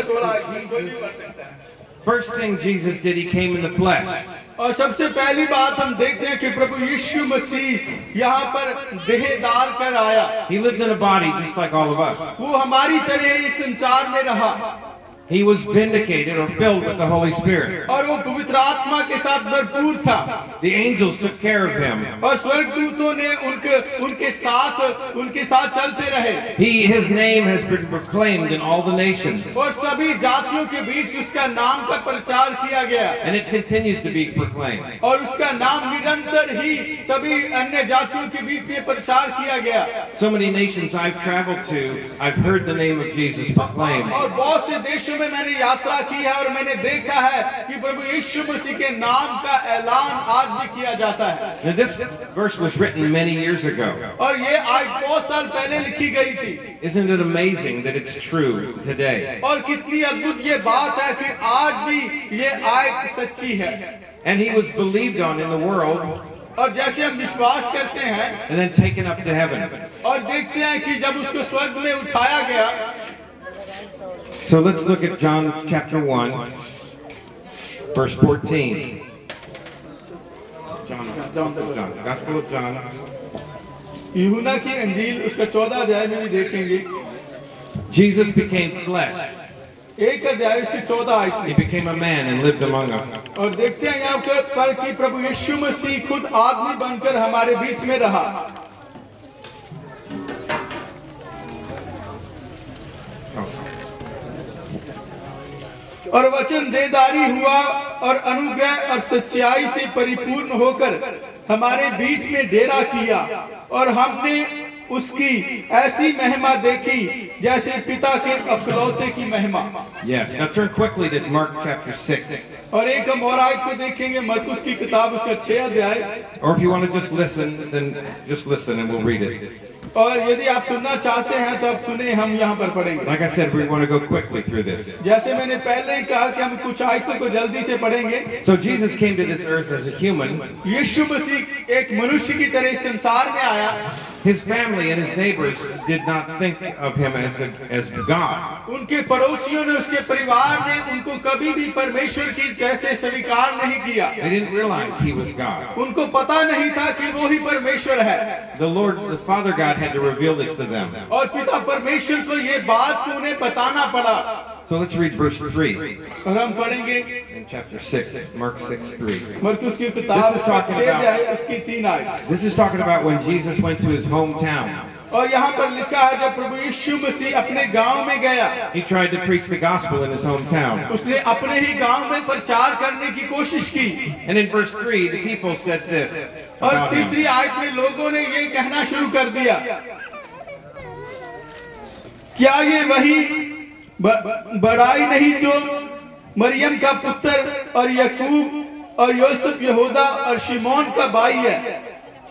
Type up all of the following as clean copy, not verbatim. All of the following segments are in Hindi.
का 16 कोई भी पढ़ सकता है। First thing Jesus did, he came in the flesh. और सबसे पहली बात हम देखते हैं कि प्रभु यीशु मसीह यहाँ पर देहधार कर आया। He lived in a body just like all of us. वो हमारी तरह इस संसार में रहा। He was vindicated or filled with the Holy Spirit. और वो पवित्र आत्मा के साथ भरपूर था। The angels took care of him. और स्वर्गदूतों ने उनके साथ चलते रहे। His name has been proclaimed in all the nations. और सभी जातियों के बीच उसका नाम का प्रचार किया गया। And it continues to be proclaimed. और उसका नाम निरंतर ही सभी अन्य जातियों के बीच में प्रचार किया गया। So many nations I've traveled to, I've heard the name of Jesus proclaimed. और बहुत से देशों में मैंने यात्रा की है और मैंने देखा है कि प्रभु यीशु मसीह के नाम का ऐलान आज भी किया जाता है। Now this verse was written many years ago. और ये आज बहुत साल पहले लिखी गई थी। Isn't it amazing that it's true today? और कितनी अद्भुत ये बात है कि आज भी ये आयत सच्ची है। And he was believed on in the world. और जैसे हम विश्वास करते हैं and then taken up to heaven. और देखते हैं कि जब उसको स्वर्ग में उठाया गया। So let's look at John chapter 1, verse 14. John, Gospel of John. यूहन्ना की अंजील उसका 14 अध्याय में भी देखेंगे। Jesus became flesh. एक अध्याय उसकी 14 आयत। He became a man and lived among us. और देखते हैं यहाँ पर कि प्रभु यीशु मसीह खुद आदमी बनकर हमारे बीच में रहा। और वचन देहधारी हुआ और अनुग्रह और सच्चाई से परिपूर्ण होकर हमारे बीच में डेरा किया और हमने उसकी ऐसी महिमा देखी जैसे पिता के अकलौते की महिमा। Yes. Now turn quickly to Mark chapter 6. और एक हम और आयत को देखेंगे मरकुस की किताब उसका 6 अध्याय। Or if you want to just listen, then just listen and we'll read it. और यदि आप सुनना चाहते हैं तो आप सुने, हम यहाँ पर पढ़ेंगे। Like I said, we want to go quickly through this. जैसे मैंने पहले ही कहा कि हम कुछ आयतों को जल्दी से पढ़ेंगे। So Jesus came to this earth as a human. यीशु मसीह एक मनुष्य की तरह इस संसार में आया। His family and his neighbors did not think of him as God. उनके पड़ोसियों ने, उसके परिवार ने उनको कभी भी परमेश्वर की कैसे स्वीकार नहीं किया। They didn't realize he was God. उनको पता नहीं था कि वो ही परमेश्वर है। The Lord, the Father God had to reveal this to them. और पिता परमेश्वर को ये बात को उन्हें बताना पड़ा। So let's read verse 3 और हम पढ़ेंगे in chapter 6, Mark 6:3. मरकुस की किताब This is talking 6 अध्याय about- उसकी 3 आयत। This is talking about when Jesus went to his hometown. और यहाँ पर लिखा है जब प्रभु यीशु मसीह अपने गांव में गया, He tried to preach the gospel in his hometown. उसने अपने ही गांव में प्रचार करने की कोशिश की। And in verse 3, the people said this और about him. तीसरी आयत में लोगों ने ये कहना शुरू कर दिया, क्या ये वही बड़ाई नहीं जो मरियम का पुत्र और यकूब और यूसुफ यहूदा और शिमोन का भाई है?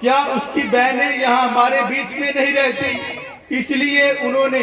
क्या उसकी बहनें यहाँ हमारे बीच में नहीं रहती? इसलिए उन्होंने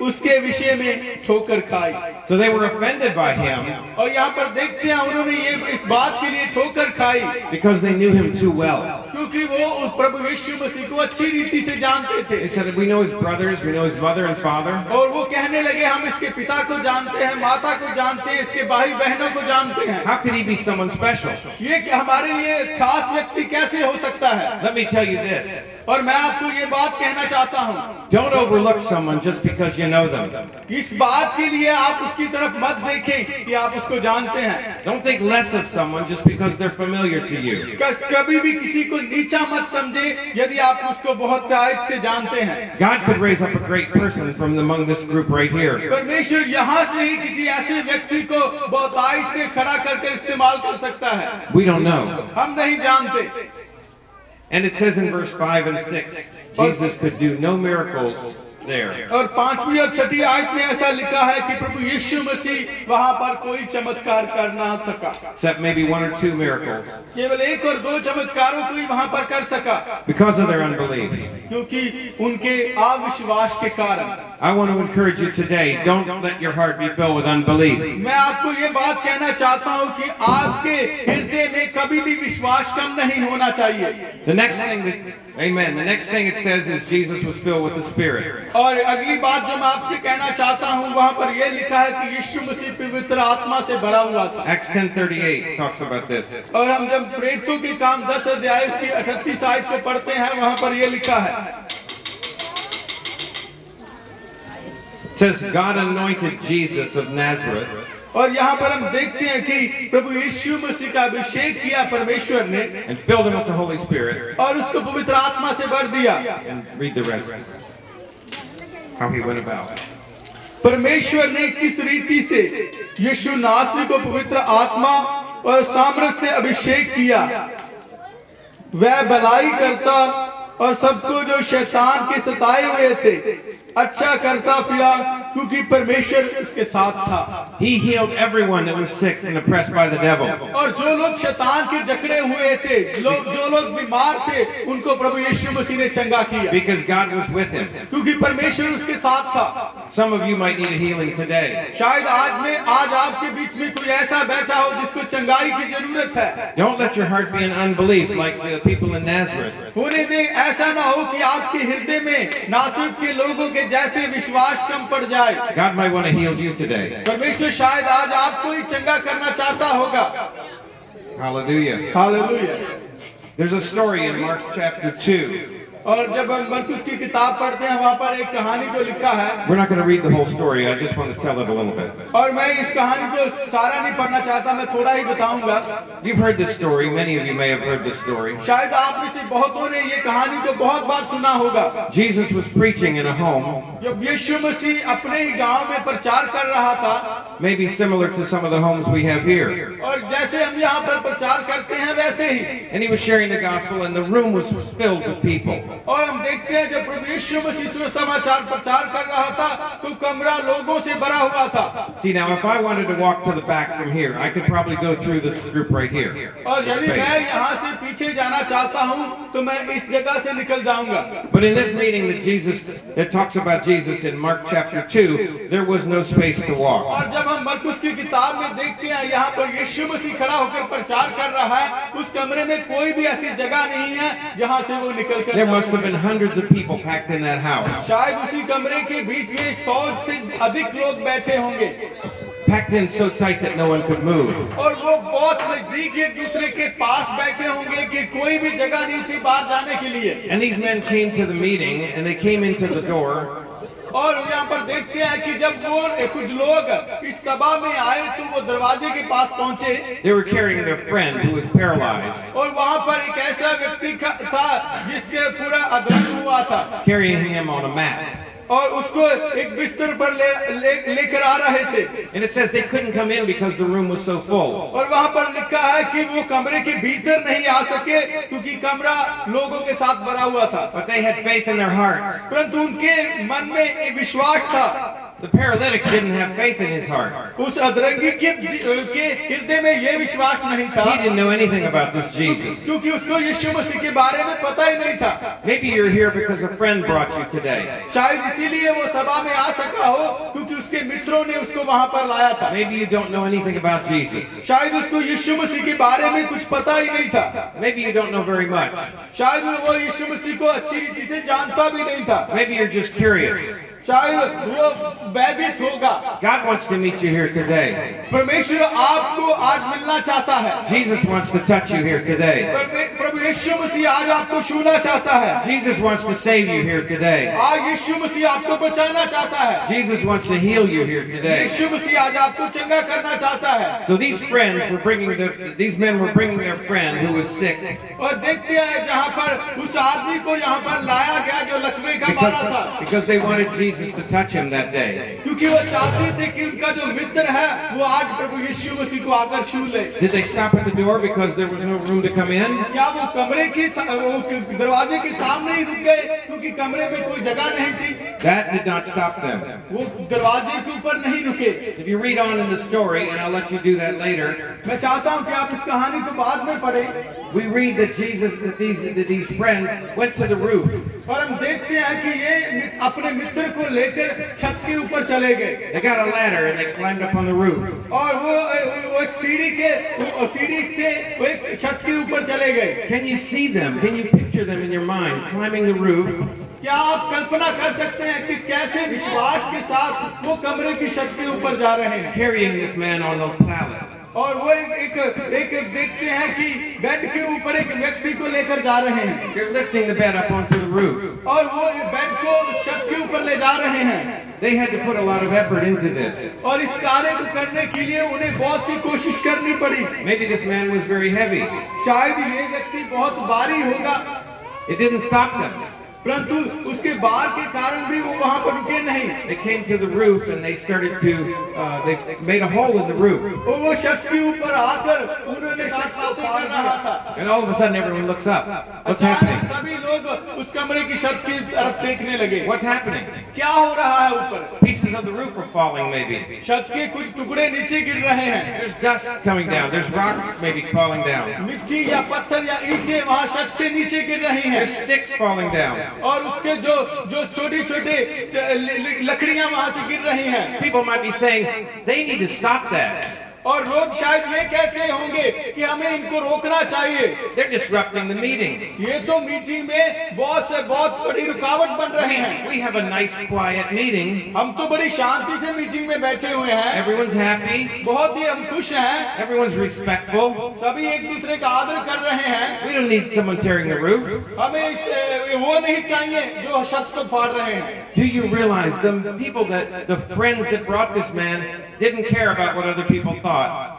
उसके विषय में ठोकर खाई। So they were offended by him और यहाँ पर देखते हैं उन्होंने ये इस बात के लिए ठोकर खाई because they knew him too well. क्योंकि वो उस प्रभु यीशु मसीह को अच्छी रीति से जानते थे। They said, we know his brothers, we know his mother and father. और वो कहने लगे, हम इसके पिता को जानते हैं, माता को जानते हैं, इसके भाई बहनों को जानते हैं। How could he be someone special? ये हमारे लिए खास व्यक्ति कैसे हो सकता है? Let me tell you this. और मैं आपको ये बात कहना चाहता हूँ, Don't overlook someone just because you know them. इस बात के लिए आप उसकी तरफ मत देखें कि आप उसको जानते हैं। Don't think less of someone just because they're familiar to you. कभी भी किसी को नीचा मत समझे यदि आप उसको बहुत तारीफ से जानते हैं। God could raise up a great person from among this group right here. परमेश्वर यहाँ से ही किसी ऐसे व्यक्ति को बहुतायत से खड़ा करके इस्तेमाल कर सकता है। We don't know. हम नहीं जानते। And it says in verse 5 and 6, Jesus could do no miracles there. और 5वीं और 6ठी आयत में ऐसा लिखा है कि प्रभु यीशु मसीह वहाँ पर कोई चमत्कार कर ना सका, Except maybe 1 or 2 miracles. केवल 1 और 2 चमत्कारों को ही वहाँ पर कर सका, Because of their unbelief. क्योंकि उनके अविश्वास के कारण। I want to encourage you today, don't let your heart be filled with unbelief. मैं आपको ये बात कहना चाहता हूँ कि आपके हृदय में कभी भी विश्वास कम नहीं होना चाहिए। The next thing it says is Jesus was filled with the Spirit. और अगली बात जो मैं आपसे कहना चाहता हूँ वहाँ पर यह लिखा है कि यीशु मसीह पवित्र आत्मा से भरा हुआ था। Acts 10:38 talks about this. और हम जब प्रेरितों के काम 10 अध्याय उसकी 38 आयत को पढ़ते हैं वहाँ पर यह लिखा है, It says God anointed Jesus of Nazareth और यहाँ पर हम देखते हैं कि प्रभु यीशु मसीह का अभिषेक किया परमेश्वर ने and filled him with the Holy Spirit. और उसको पवित्र आत्मा से भर दिया। And read the rest. How he went about. परमेश्वर ने किस रीति से यीशु नासरी को पवित्र आत्मा और सामर्थ से अभिषेक किया, वह भलाई करता और सबको जो शैतान के सताए हुए थे अच्छा करता फिरा, क्योंकि परमेश्वर उसके साथ था। He healed everyone that was sick and oppressed by the devil. और जो लोग शैतान के जकड़े हुए थे, जो लोग बीमार थे, उनको प्रभु यीशु मसीह ने चंगा किया। Because God was with him. क्योंकि परमेश्वर उसके साथ था। Some of you might need healing today. शायद आज आपके बीच में कोई ऐसा बैठा हो जिसको चंगाई की जरूरत है। Don't let your heart be in unbelief like the people in Nazareth. होने दे ऐसा ना हो कि आपके हृदय में नासरत के लोगों के जैसे विश्वास कम पड़ जाए। God might want to heal you today. परमेश्वर शायद आज आपको ही चंगा करना चाहता होगा। Hallelujah. Hallelujah. There's a story in Mark chapter 2. और जब हम मरकुस की किताब पढ़ते हैं वहाँ पर एक कहानी को लिखा है। We're not going to read the whole story. I just want to tell it a little bit. और मैं इस कहानी को सारा नहीं पढ़ना चाहता, मैं थोड़ा ही बताऊंगा। You've heard this story. Many of you may have heard this story. शायद आप में से बहुतों ने ये कहानी को बहुत बार सुना होगा। Jesus was preaching in a home, जब यीशु मसीह अपने ही गांव में प्रचार कर रहा था, maybe similar to some of the homes we have here. और जैसे हम यहाँ पर प्रचार करते हैं वैसे ही, And he was sharing the gospel, and the room was filled with people. और हम देखते हैं जब प्रभु यीशु मसीह सुसमाचार प्रचार कर रहा था तो कमरा लोगों से भरा हुआ था। See, now if I wanted to walk to the back from here, I could probably go through this group right here. और यदि मैं यहाँ से पीछे जाना चाहता हूँ तो मैं इस जगह से निकल जाऊंगा। But in this meeting that talks about Jesus in Mark chapter 2, there was no space to walk. और जब हम मरकुस की किताब में देखते हैं यहाँ पर यीशु मसीह खड़ा होकर प्रचार कर रहा है, उस कमरे में कोई भी ऐसी जगह नहीं है जहाँ से वो निकल कर There must have been hundreds of people packed in that house. शायद उसी कमरे के बीच में 100 से अधिक लोग बैठे होंगे, Packed in so tight that no one could move. और वो बहुत नजदीक एक दूसरे के पास बैठे होंगे कि कोई भी जगह नहीं थी बाहर जाने के लिए। And these men came to the meeting, and they came into the door. और यहाँ पर देखते हैं कि जब वो कुछ लोग इस सभा में आए तो वो दरवाजे के पास पहुंचे। They were carrying their friend who was paralyzed, और वहाँ पर एक ऐसा व्यक्ति था जिसके पूरा अधरंग हुआ था, carrying him on a mat. और उसको एक बिस्तर पर लेकर आ रहे थे। And it says they couldn't come in because the room was so full. और वहाँ पर लिखा है कि वो कमरे के भीतर नहीं आ सके क्योंकि कमरा लोगों के साथ भरा हुआ था। But they had faith in their hearts. परंतु उनके मन में एक विश्वास था। The paralytic didn't have faith in his heart. उस अधरंगी के हृदय में ये विश्वास नहीं था। He didn't know anything about this Jesus. क्योंकि उसको यीशु मसीह के बारे में पता ही नहीं था। Maybe you're here because a friend brought you today. शायद इसीलिए वो सभा में आ सका हो क्योंकि उसके मित्रों ने उसको वहाँ पर लाया था। Maybe you don't know anything about Jesus. शायद उसको यीशु मसीह के बारे में कुछ पता ही नहीं था। Maybe you don't know very much. शायद वो यीशु मसीह को अच्छी रीति से जानता भी नहीं था। Maybe you're just curious. शायद वो भयभीत होगा। God wants to meet you here today. परमेश्वर आपको आज मिलना चाहता है। Jesus wants to touch you here today. प्रभु यीशु मसीह आज आपको छूना चाहता है। Jesus wants to save you here today. आज यीशु मसीह आपको बचाना चाहता है। Jesus wants to heal you here today. यीशु मसीह आज आपको चंगा करना चाहता है। So these men were bringing their friend who was sick. और देखते हैं जहाँ पर उस आदमी को यहाँ पर लाया गया जो लकवे का मारा था। Because they wanted Jesus to touch him that day. क्योंकि वो चाहते थे कि उनका जो मित्र है वो आज प्रभु यीशु मसीह को आकर छू ले। Did they stop at the door because there was no room to come in? क्या वो कमरे के दरवाजे के सामने ही रुक गए क्योंकि कमरे में कोई जगह नहीं थी? That did not stop them. वो दरवाजे के ऊपर नहीं रुके। If you read on in the story, and I'll let you do that later, मैं चाहता हूँ कि आप इस कहानी को बाद में पढ़ें। we read that these friends went to the roof. और हम देखते हैं कि ये अपने मित्र को लेकर छत के ऊपर चले गए They got a ladder and they climbed up on the roof. और वो एक सीढ़ी से वो एक छत के ऊपर चले गए। Can you see them? Can you picture them in your mind climbing the roof? क्या आप कल्पना कर सकते हैं कि कैसे विश्वास के साथ वो कमरे की छत के ऊपर जा रहे हैं Carrying this man on a pallet. और वो एक देखते हैं कि बेड के ऊपर एक व्यक्ति को लेकर जा रहे हैं They're lifting the bed up onto the roof. और वो बेड को छत के ऊपर ले जा रहे हैं They had to put a lot of effort into this. और इस कार्य को करने के लिए उन्हें बहुत सी कोशिश करनी पड़ी। Maybe this man was very heavy. शायद ये व्यक्ति बहुत भारी होगा It didn't stop them. परंतु उसके भार के कारण भी वो वहाँ पर रुके नहीं। They came to the roof and they started to, they made a hole in the roof. वो छत के ऊपर आकर उन्होंने छत बातें कर रहा था। And all of a sudden everyone looks up. What's happening? सभी लोग उस कमरे की छत की तरफ देखने लगे। What's happening? क्या हो रहा है ऊपर? Pieces of the roof are falling maybe. छत के कुछ टुकड़े नीचे गिर रहे हैं। There's dust coming down. There's rocks maybe falling down. मिट्टी या पत्थर या ईंटें वहाँ छत से नीचे गिर रही हैं There's sticks falling down. और उसके जो छोटी छोटी लकड़ियां वहाँ से गिर रही हैं। People might be saying, they need to stop that. और लोग शायद ये कहते होंगे कि हमें इनको रोकना चाहिए। They're disrupting the meeting. ये तो मीटिंग में बहुत बड़ी रुकावट बन रहे हैं। We have a nice quiet meeting. हम तो बड़ी शांति से मीटिंग में बैठे हुए हैं। Everyone's happy. बहुत ही हम खुश हैं। Everyone's respectful. सभी एक दूसरे का आदर कर रहे हैं। We don't need someone tearing the roof. हमें वो नहीं चाहिए जो छत को फाड़ रहे हैं। Do you realize the friends that brought this man didn't care about what other people thought?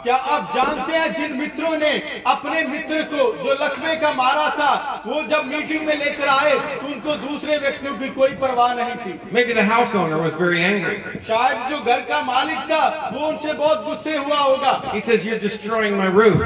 क्या आप जानते हैं जिन मित्रों ने अपने मित्र को जो लकवे का मारा था वो जब मीटिंग में लेकर आए तो उनको दूसरे व्यक्तियों की कोई परवाह नहीं थी। Maybe the house owner was very angry. शायद जो घर का मालिक था वो उनसे बहुत गुस्से हुआ होगा। He says, "You're destroying my roof.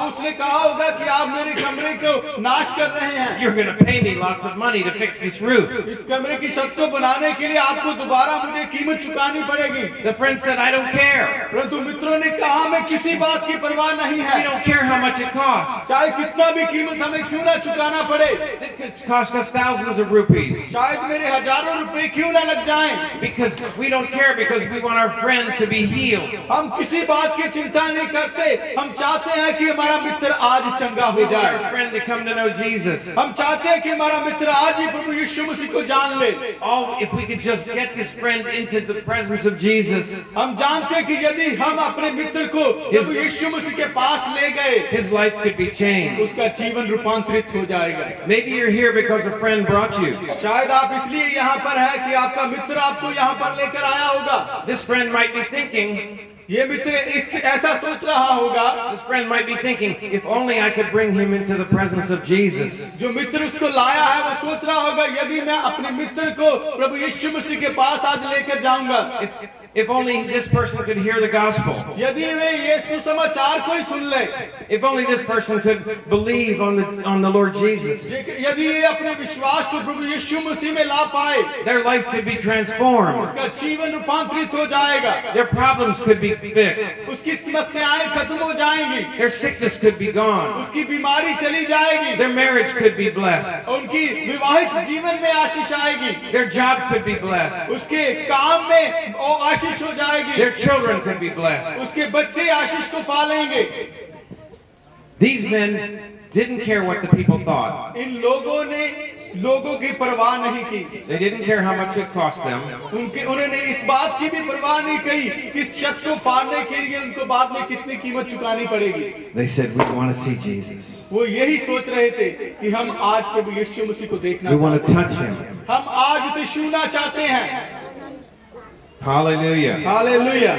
उसने कहा होगा कि आप मेरे कमरे को नाश कर रहे हैं। You're going to pay me lots of money to fix this roof." इस कमरे की छत को बनाने के लिए आपको दोबारा मुझे कीमत चुकानी पड़ेगी। The friend said, "I don't care. परंतु मित्रों ने कहा हमें किसी बात की परवाह नहीं है। We don't care how much it costs. चाहे कितना भी कीमत हमें क्यों ना चुकाना पड़े। It could cost us thousands of rupees. शायद मेरे हजारों रुपए क्यों ना लग जाएं। Because we don't care because we want our friends to be healed. हम किसी बात की चिंता नहीं करते। हम चाहते हैं कि हमारा मित्र आज चंगा हो We want जाए। our friend to come to know Jesus. हम चाहते हैं कि हमारा मित्र आज ही प्रभु यीशु मसीह को जान ले। If we could just get this friend into the presence of Jesus, हम जानते हैं कि यदि हम अपने मित्र को प्रभु यीशु मसीह के पास ले गए his life could be changed. उसका जीवन रूपांतरित हो जाएगा। Maybe you're here because a friend brought you. शायद आप इसलिए यहाँ पर है कि आपका मित्र आपको यहाँ पर लेकर आया होगा। This friend might be thinking, ये मित्र ऐसा सोच रहा होगा। this friend might be thinking, if only I could bring him into the presence of Jesus. जो मित्र उसको लाया है वो सोच रहा होगा यदि मैं अपने मित्र को प्रभु यीशु मसीह के पास आज लेकर जाऊंगा। If only this person could hear the gospel. यदि वे ये सुसमाचार कोई सुन ले। If only this person could believe on the Lord Jesus. यदि ये अपने विश्वास को प्रभु यीशु मसीह में ला पाए, their life could be transformed. उसका जीवन रूपांतरित हो जाएगा। Their problems could be fixed. उसकी समस्याएं खत्म हो जाएंगी। Their sickness could be gone. उसकी बीमारी चली जाएगी। Their marriage could be blessed. उनकी विवाहित जीवन में आशीष आएगी। Their job could be blessed. उसके काम में आशीष हो जाएगी। Their children could be blessed. उसके बच्चे आशीष को पालेंगे। These men didn't care what the people thought. इन लोगों ने लोगों की परवाह नहीं की। They didn't care how much it cost them. उन्होंने इस बात की भी परवाह नहीं की कि इस छत को फाड़ने के लिए उनको बाद में कितनी कीमत चुकानी पड़ेगी। They said, "We want to see Jesus. वो यही सोच रहे थे कि हम आज प्रभु यीशु मसीह को देखना We want चाहते to touch him." हैं। हम आज उसे छूना चाहते हैं। Hallelujah. Hallelujah.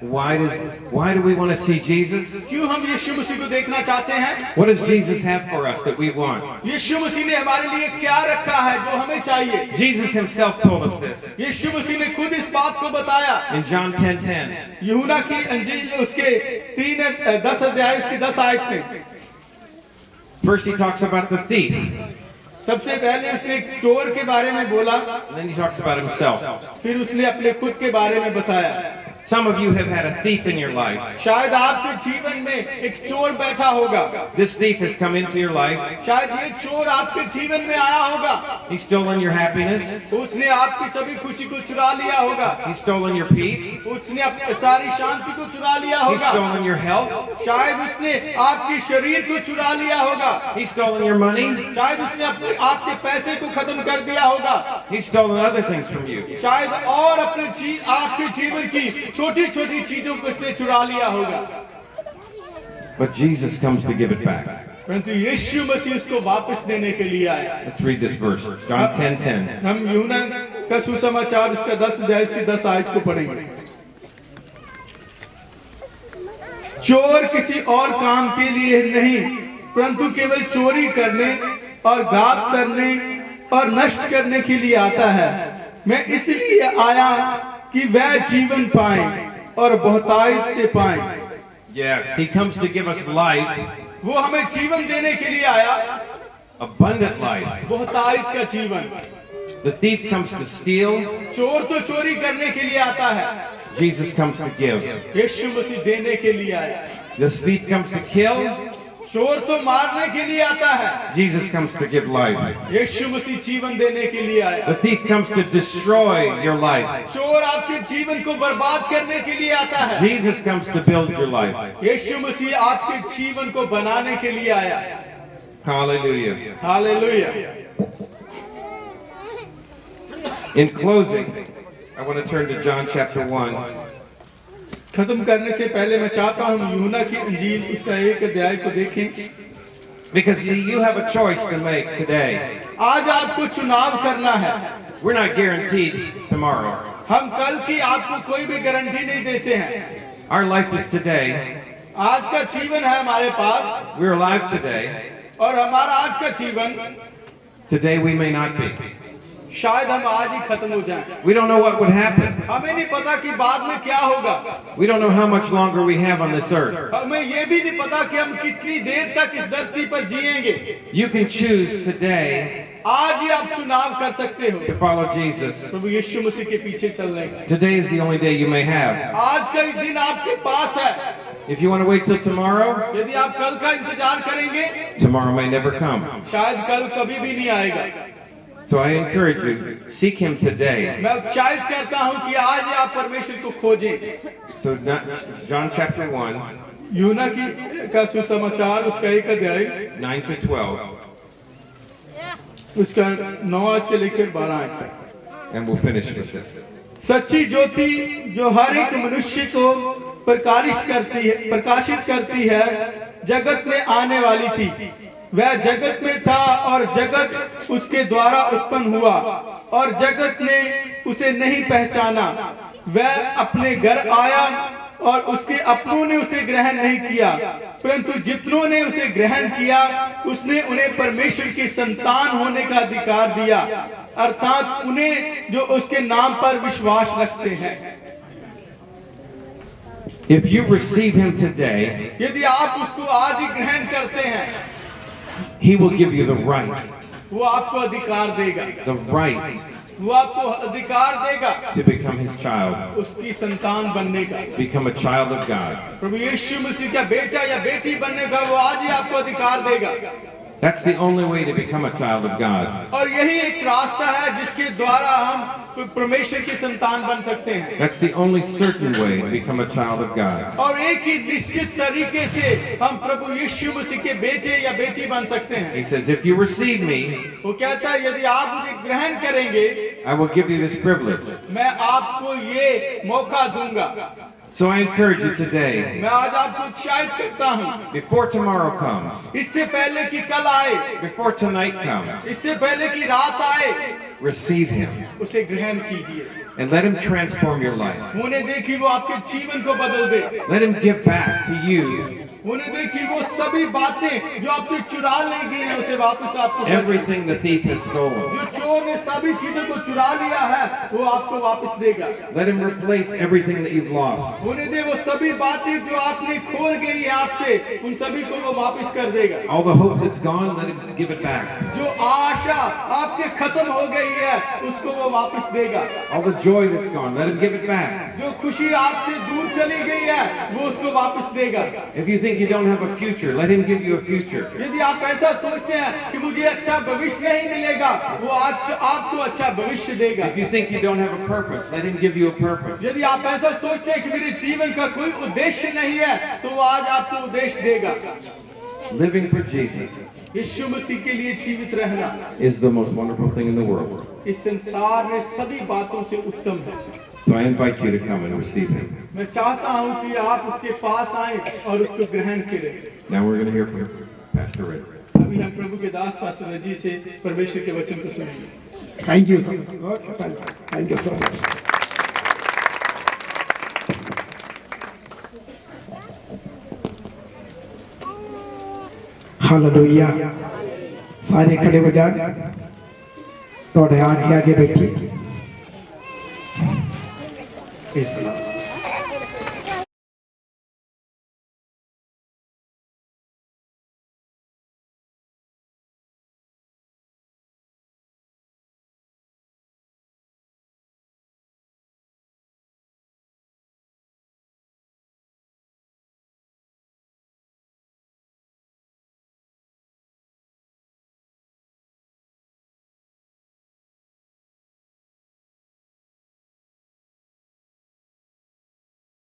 Why do we want to see Jesus? क्यों हम यीशु मसीह को देखना चाहते हैं? What does Jesus have for us that we want? यीशु मसीह ने हमारे लिए क्या रखा है जो हमें चाहिए? Jesus himself told us this. यीशु मसीह ने खुद इस बात को बताया। In John 10:10. यूहन्ना की अंजील उसके 3:10 अध्याय उसकी 10 आयत में। First he talks about the thief. सबसे पहले उसने चोर के बारे में बोला। And then he talks about himself. फिर उसने अपने खुद के बारे में बताया। Some of you have had a thief in your life. शायद आपके जीवन में एक चोर बैठा होगा। This thief has come into your life. शायद ये चोर आपके जीवन में आया होगा। He's stolen your happiness. उसने आपकी सभी खुशी को चुरा लिया होगा। He's stolen your peace. उसने आपकी सारी शांति को चुरा लिया He's होगा। stolen your health. शायद उसने आपके शरीर को चुरा लिया होगा। He's stolen your money. शायद उसने आपके पैसे को खत्म कर दिया होगा। He's stolen other things from you. शायद और आपके जीवन की छोटी छोटी चीजों को इसने चुरा लिया होगा। But Jesus comes to give it back. परंतु यीशु मसीह उसको वापस देने के लिए आया। Let's read this verse. John 10:10. हम यूहन्ना का सुसमाचार उसका 10 अध्याय की 10 आयत को पढ़ेंगे। चोर किसी और काम के लिए नहीं, परंतु केवल चोरी करने और घात करने और नष्ट करने के लिए आता है। मैं इसलिए आया कि वह जीवन पाए और बहुतायत से पाए। Yes, he comes to give us life, वो हमें जीवन देने के लिए आया, abundant life. बहुतायत का जीवन। The thief comes to steal. चोर तो चोरी करने के लिए आता है, Jesus comes to give. यीशु मसीह देने के लिए आया। This thief comes to kill. चोर तो मारने के लिए आता है, Jesus comes to give life. यीशु मसीह जीवन देने के लिए आया। The thief comes to destroy your life. चोर आपके जीवन को बर्बाद करने के लिए आता है, Jesus comes to build your life. यीशु मसीह आपके जीवन को बनाने के लिए आया। Hallelujah. Hallelujah. In closing, I want to turn to John chapter 1. खत्म करने से पहले मैं चाहता हूँ यूहन्ना की इंजील उसका 1 अध्याय को देखें। Because you have a choice to make today. आज आपको चुनाव करना है। We're not guaranteed tomorrow. हम कल की आपको कोई भी गारंटी नहीं देते हैं। Our life is today. आज का जीवन है हमारे पास, We're alive today. और हमारा आज का जीवन Today we may not be. शायद हम आज ही खत्म हो जाएं। We don't know what would happen. हमें नहीं पता कि बाद में क्या होगा। We don't know how much longer we have on this earth. हमें ये भी नहीं पता कि हम कितनी देर तक इस धरती पर जिएंगे। You can choose today आज ही आप चुनाव कर सकते हो to follow Jesus. प्रभु यीशु मसीह के पीछे चलने का। Today is the only day you may have. आज का ही दिन आपके पास है। If you want to wait till tomorrow, यदि आप कल का इंतजार करेंगे, tomorrow may never come. शायद कल कभी भी नहीं आएगा। So I encourage you, seek Him today. मैं उत्साहित करता हूँ कि आज ही आप परमेश्वर को खोजें। So John chapter 1, यूहन्ना का सुसमाचार उसका 1 अध्याय 9 to 12, उसका 9 से लेकर 12 तक। and we'll finish with this. सच्ची ज्योति जो हर एक मनुष्य को प्रकाशित करती है, जगत में आने वाली थी। वह जगत में था और जगत उसके द्वारा उत्पन्न हुआ और जगत ने उसे नहीं पहचाना। वह अपने घर आया और उसके अपनों ने उसे ग्रहण नहीं किया, परंतु जितनों ने उसे ग्रहण किया उसने उन्हें परमेश्वर की संतान होने का अधिकार दिया, अर्थात उन्हें जो उसके नाम पर विश्वास रखते हैं। If you receive Him today, यदि आप उसको आज ही ग्रहण करते हैं, He will give you the right, वो आपको अधिकार देगा, वो आपको अधिकार देगा to become His child, उसकी संतान बनने का। become a child of God. प्रभु यीशु मसीह का बेटा या बेटी बनने का वो आज ही आपको अधिकार देगा। That's the only way to become a child of God. और यही एक रास्ता है जिसके द्वारा हम परमेश्वर की संतान बन सकते हैं। That's the only certain way to become a child of God. और एक ही निश्चित तरीके से हम प्रभु यीशु मसीह के बेटे या बेटी बन सकते हैं। He says, if you receive me, वो कहता है यदि आप मुझे ग्रहण करेंगे, I will give you this privilege. मैं आपको ये मौका दूंगा। So I encourage you today, मैं आज आपको उत्साहित करता हूँ, before tomorrow comes, इससे पहले कि कल आए, before tonight comes, इससे पहले कि रात आए, receive Him उसे ग्रहण कीजिए। and let Him transform your life. उन्हें देखी वो आपके जीवन को बदल दे। Let Him give back to you उन्हें देखी वो सभी बातें जो आपसे चुरा ली गई हैं उसे वापस आपको दे। everything the thief has stolen. जो चोर ने सभी चीजों को चुरा लिया है वो आपको वापस देगा। Let Him replace everything that you've lost. उन्हें दे वो सभी बातें जो आपने खोल गई है आपसे, उन सभी को वो वापस कर देगा। All the hope that's gone, let Him give it back. जो आशा आपके खत्म हो गई है उसको वो वापस देगा। All the joy that's gone, let him give it back. जो खुशी आपसे दूर चली गई है वो उसको वापस देगा। If you think you don't have a future, let him give you a future. यदि आप ऐसा सोचते हैं कि मुझे अच्छा भविष्य नहीं मिलेगा, वो आज आपको अच्छा भविष्य देगा। If you think you don't have a purpose, let him give you a purpose. यदि आप ऐसा सोचते हैं कि मेरे जीवन का कोई उद्देश्य नहीं है, तो वो आज आपको उद्देश्य देगा। Living for Jesus यीशु मसीह के लिए जीवित रहना is the most wonderful thing in the world. इस संसार में सभी बातों से उत्तम है। So I invite you to come and receive him. मैं चाहता हूं कि आप उसके पास आएं और उसको ग्रहण करें। Now we're going to hear from Pastor Red. अभी हम प्रभु के दास पास्टर रजी से परमेश्वर के वचन को सुनेंगे। Thank you so much. Thank you so much. Hallelujah. सारे खड़े हो जाए, थोड़े आगे आगे बैठिए। इस तरह